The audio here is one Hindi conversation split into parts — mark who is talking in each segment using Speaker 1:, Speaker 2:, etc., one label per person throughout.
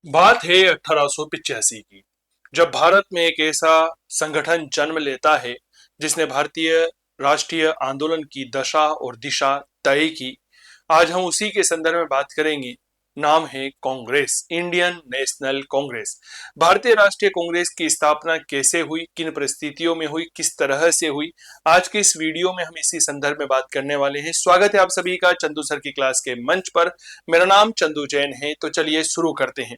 Speaker 1: बात है 1885 की, जब भारत में एक ऐसा संगठन जन्म लेता है जिसने भारतीय राष्ट्रीय आंदोलन की दशा और दिशा तय की। आज हम उसी के संदर्भ में बात करेंगे। नाम है कांग्रेस, इंडियन नेशनल कांग्रेस। भारतीय राष्ट्रीय कांग्रेस की स्थापना कैसे हुई, किन परिस्थितियों में हुई, किस तरह से हुई, आज के इस वीडियो में हम इसी संदर्भ में बात करने वाले हैं। स्वागत है आप सभी का चंदू सर की क्लास के मंच पर। मेरा नाम चंदू जैन है, तो चलिए शुरू करते हैं।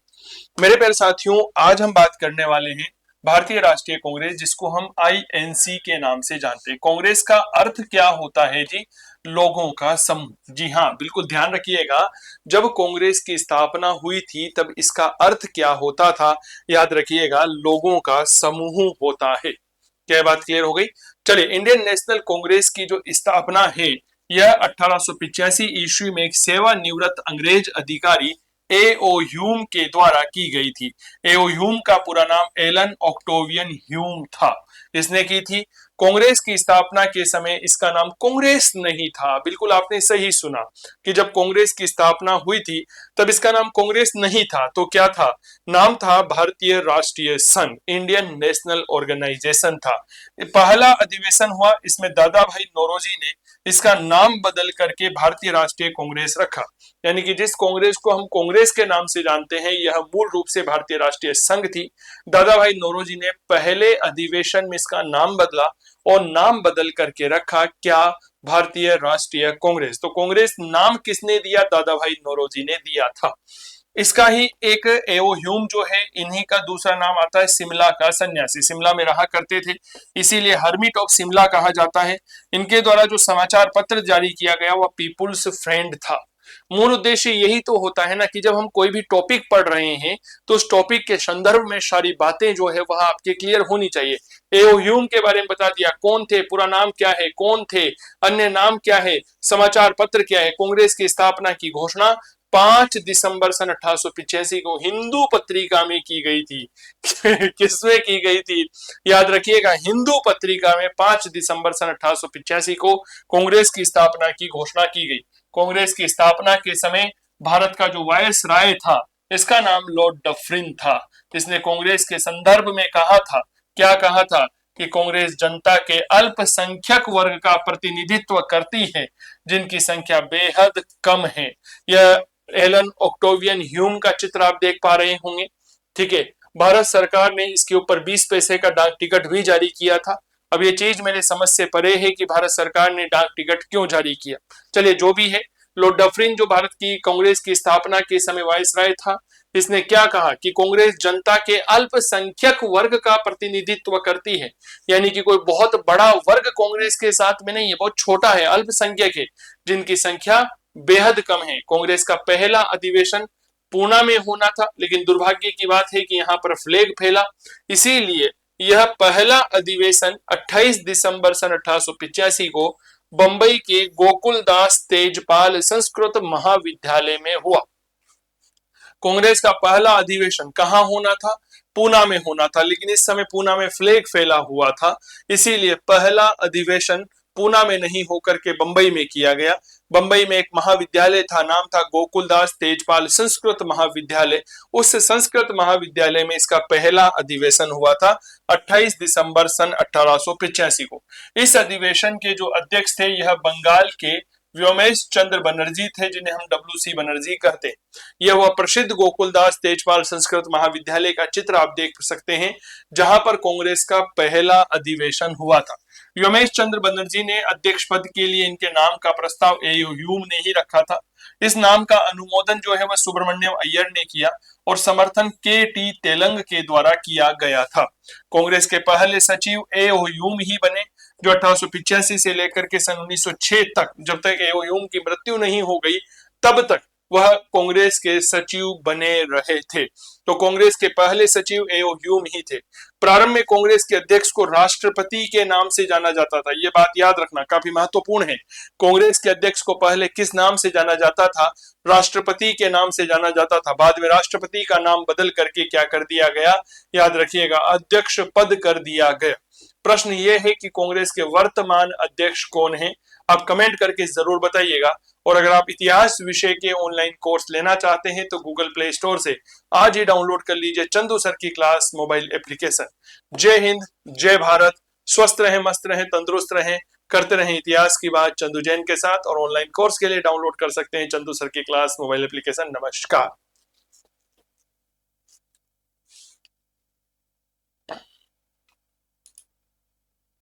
Speaker 1: मेरे प्यारे साथियों, आज हम बात करने वाले हैं भारतीय राष्ट्रीय कांग्रेस, जिसको हम आईएनसी के नाम से जानते हैं। कांग्रेस का अर्थ क्या होता है जी? लोगों का समूह। जी हाँ, बिल्कुल ध्यान रखिएगा। जब कांग्रेस की स्थापना हुई थी तब इसका अर्थ क्या होता था? याद रखिएगा, लोगों का समूह होता है। क्या बात क्लियर हो गई? चलिए, इंडियन नेशनल कांग्रेस की जो स्थापना है यह 1885 ईस्वी में एक सेवानिवृत्त अंग्रेज अधिकारी एओ ह्यूम के द्वारा की गई थी। एओ ह्यूम का पूरा नाम एलन ऑक्टोवियन ह्यूम था। इसने की थी। कांग्रेस की स्थापना के समय इसका नाम कांग्रेस नहीं था। बिल्कुल आपने सही सुना कि जब कांग्रेस की स्थापना हुई थी तब इसका नाम कांग्रेस नहीं था। तो क्या था? नाम था भारतीय राष्ट्रीय संघ, इंडियन नेशनल ऑर्गेनाइजेशन था। पहला अधिवेशन हुआ, इसमें दादा भाई नौरोजी ने इसका नाम बदल करके भारतीय राष्ट्रीय कांग्रेस रखा। यानी कि जिस कांग्रेस को हम कांग्रेस के नाम से जानते हैं यह मूल रूप से भारतीय राष्ट्रीय संघ थी। दादा भाई नौरोजी ने पहले अधिवेशन में इसका नाम बदला और नाम बदल करके रखा क्या? भारतीय राष्ट्रीय कांग्रेस। तो कांग्रेस नाम किसने दिया? दादा भाई नौरोजी ने दिया था। इसका ही एक एओ ह्यूम जो है, इन्हीं का दूसरा नाम आता है शिमला का सन्यासी। शिमला में रहा करते थे, इसीलिए हर्मिट ऑफ शिमला कहा जाता है। इनके द्वारा जो समाचार पत्र जारी किया गया वह पीपुल्स फ्रेंड था। मूल उद्देश्य यही तो होता है ना कि जब हम कोई भी टॉपिक पढ़ रहे हैं तो उस टॉपिक के संदर्भ में सारी बातें जो है वह आपके क्लियर होनी चाहिए। एओ ह्यूम के बारे में बता दिया, कौन थे, पूरा नाम क्या है, कौन थे, अन्य नाम क्या है, समाचार पत्र क्या है। कांग्रेस की स्थापना की घोषणा 5 दिसंबर सन 1885 को हिंदू पत्रिका में की गई थी। किसमें की गई थी? याद रखिएगा, हिंदू पत्रिका में 5 दिसंबर सन 1885 को कांग्रेस की स्थापना की घोषणा की गई। कांग्रेस की स्थापना के समय भारत का जो वायस राय था इसका नाम लॉर्ड डफरिन था। इसने कांग्रेस के संदर्भ में कहा था, क्या कहा था? कि कांग्रेस जनता के अल्पसंख्यक वर्ग का प्रतिनिधित्व करती है जिनकी संख्या बेहद कम है। यह एलन ऑक्टोवियन ह्यूम का चित्र आप देख पा रहे होंगे। ठीक है, भारत सरकार ने इसके ऊपर 20 पैसे का डाक टिकट भी जारी किया था। अब ये चीज मेरे समझ से परे है कि भारत सरकार ने डाक टिकट क्यों जारी किया। चलिए, जो भी है, लॉर्ड डफरिन जो भारत की कांग्रेस की स्थापना के समय वायसराय था, इसने क्या कहा कि कांग्रेस जनता के अल्पसंख्यक वर्ग का प्रतिनिधित्व करती है। यानी कि कोई बहुत बड़ा वर्ग कांग्रेस के साथ में नहीं है, बहुत छोटा है, अल्पसंख्यक है, जिनकी संख्या बेहद कम है। कांग्रेस का पहला अधिवेशन पूना में होना था, लेकिन दुर्भाग्य की बात है कि यहाँ पर फ्लैग फैला, इसीलिए यह पहला अधिवेशन 28 दिसंबर सन 1885 को बंबई के गोकुलदास तेजपाल संस्कृत महाविद्यालय में हुआ। कांग्रेस का पहला अधिवेशन कहां होना था? पूना में होना था, लेकिन इस समय पूना में फ्लैग फैला हुआ था, इसीलिए पहला अधिवेशन पूना में नहीं होकर के बंबई में किया गया। बंबई में एक महाविद्यालय था, नाम था गोकुलदास तेजपाल संस्कृत महाविद्यालय। उस संस्कृत महाविद्यालय में इसका पहला अधिवेशन हुआ था 28 दिसंबर सन 1885 को। इस अधिवेशन के जो अध्यक्ष थे यह बंगाल के व्योमेश चंद्र बनर्जी थे, जिन्हें हम डब्ल्यू.सी. बनर्जी कहते हैं। यह वह प्रसिद्ध गोकुलदास तेजपाल संस्कृत महाविद्यालय का चित्र आप देख सकते हैं जहां पर कांग्रेस का पहला अधिवेशन हुआ था। व्योमेश चंद्र बनर्जी ने अध्यक्ष पद के लिए इनके नाम का प्रस्ताव एओ ह्यूम ने ही रखा था। इस नाम का अनुमोदन जो है वह सुब्रमण्यम अय्यर ने किया और समर्थन के टी तेलंग के द्वारा किया गया था। कांग्रेस के पहले सचिव एओ ह्यूम ही बने, जो 1885 से लेकर के सन 1906 तक, जब तक एओ ह्यूम की मृत्यु नहीं हो गई तब तक वह कांग्रेस के सचिव बने रहे थे। तो कांग्रेस के पहले सचिव एओ ह्यूम ही थे। प्रारंभ में कांग्रेस के अध्यक्ष को राष्ट्रपति के नाम से जाना जाता था। यह बात याद रखना काफी महत्वपूर्ण है। कांग्रेस के अध्यक्ष को पहले किस नाम से जाना जाता था? राष्ट्रपति के नाम से जाना जाता था। बाद में राष्ट्रपति का नाम बदल करके क्या कर दिया गया? याद रखिएगा, अध्यक्ष पद कर दिया गया। प्रश्न यह है कि कांग्रेस के वर्तमान अध्यक्ष कौन है? आप कमेंट करके जरूर बताइएगा। और अगर आप इतिहास विषय के ऑनलाइन कोर्स लेना चाहते हैं तो गूगल प्ले स्टोर से आज ही डाउनलोड कर लीजिए चंदू सर की क्लास मोबाइल एप्लीकेशन। जय हिंद, जय भारत, स्वस्थ रहें, मस्त रहें, तंदुरुस्त रहें, करते रहें इतिहास की बात चंदू जैन के साथ। और ऑनलाइन कोर्स के लिए डाउनलोड कर सकते हैं चंदू सर की क्लास मोबाइल एप्लीकेशन। नमस्कार।